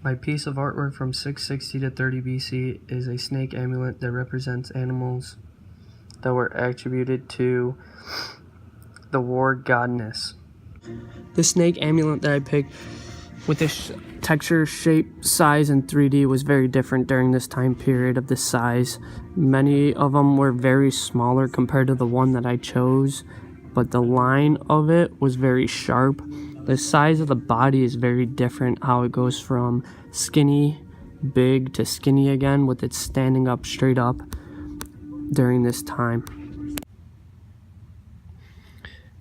My piece of artwork from 660 to 30 BC is a snake amulet that represents animals that were attributed to the war goddess. The snake amulet that I picked with this texture, shape, size, and 3D was very different during this time period of the size. Many of them were very smaller compared to the one that I chose, but the line of it was very sharp. The size of the body is very different, how it goes from skinny, big to skinny again, with it standing up straight up during this time.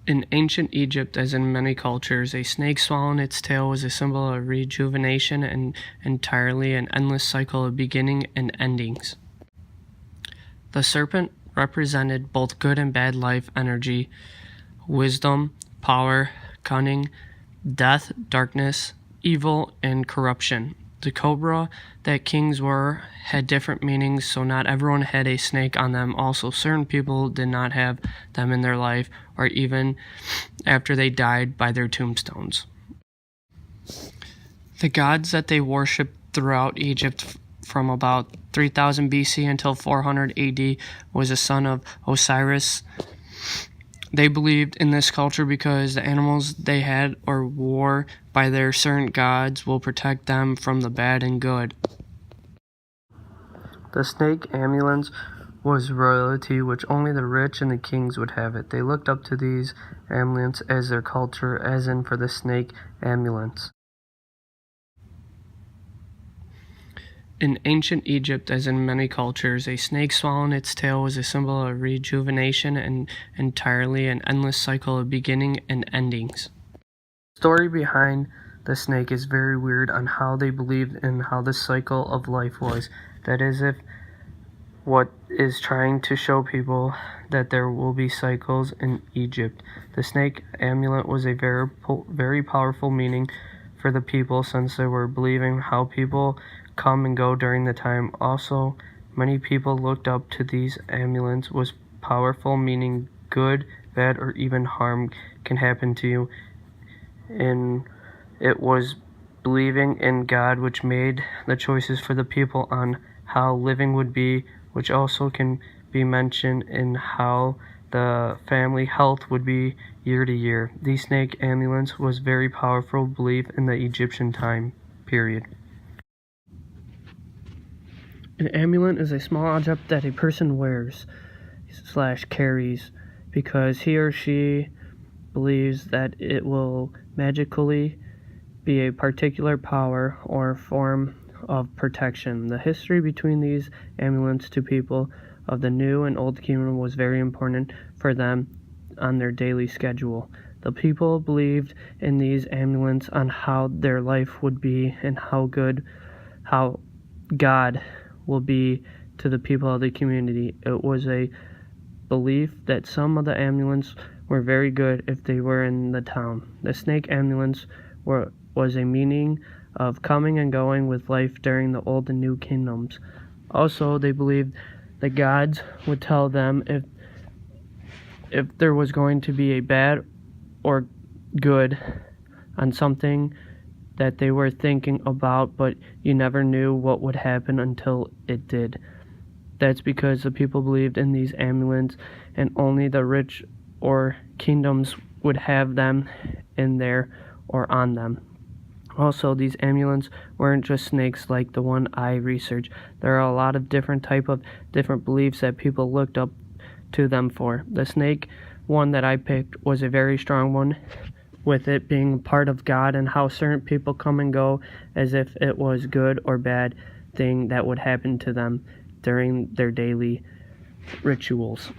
In ancient Egypt, as in many cultures, a snake swallowing its tail was a symbol of rejuvenation and entirely an endless cycle of beginning and endings. The serpent represented both good and bad life energy, wisdom, power, cunning, death, darkness, evil, and corruption. The cobra that kings wore had different meanings, so not everyone had a snake on them. Also, certain people did not have them in their life or even after they died by their tombstones. The gods that they worshipped throughout Egypt from about 3000 BC until 400 AD was a son of Osiris. They believed in this culture because the animals they had or wore by their certain gods will protect them from the bad and good. The snake amulets was royalty, which only the rich and the kings would have it. They looked up to these amulets as their culture, as in for the snake amulets. In ancient Egypt, as in many cultures, a snake swallowing its tail was a symbol of rejuvenation and entirely an endless cycle of beginning and endings. The story behind the snake is very weird on how they believed in how the cycle of life was. That is, if what is trying to show people that there will be cycles in Egypt. The snake amulet was a very powerful meaning for the people, since they were believing how people come and go during the time. Also, many people looked up to these amulets was powerful, meaning good, bad, or even harm can happen to you. And it was believing in God, which made the choices for the people on how living would be, which also can be mentioned in how the family health would be year to year. These snake amulets was very powerful belief in the Egyptian time period. An amulet is a small object that a person wears / carries because he or she believes that it will magically be a particular power or form of protection. The history between these amulets to people of the New and Old Kingdom was very important for them on their daily schedule. The people believed in these amulets on how their life would be and how God will be to the people of the community. It was a belief that some of the amulets were very good if they were in the town. The snake amulets was a meaning of coming and going with life during the Old and New Kingdoms. Also, they believed the gods would tell them if there was going to be a bad or good on something that they were thinking about, but you never knew what would happen until it did. That's because the people believed in these amulets, and only the rich or kingdoms would have them in there or on them. Also, these amulets weren't just snakes like the one I researched. There are a lot of different beliefs that people looked up to them for. The snake one that I picked was a very strong one, with it being part of God and how certain people come and go as if it was good or bad thing that would happen to them during their daily rituals.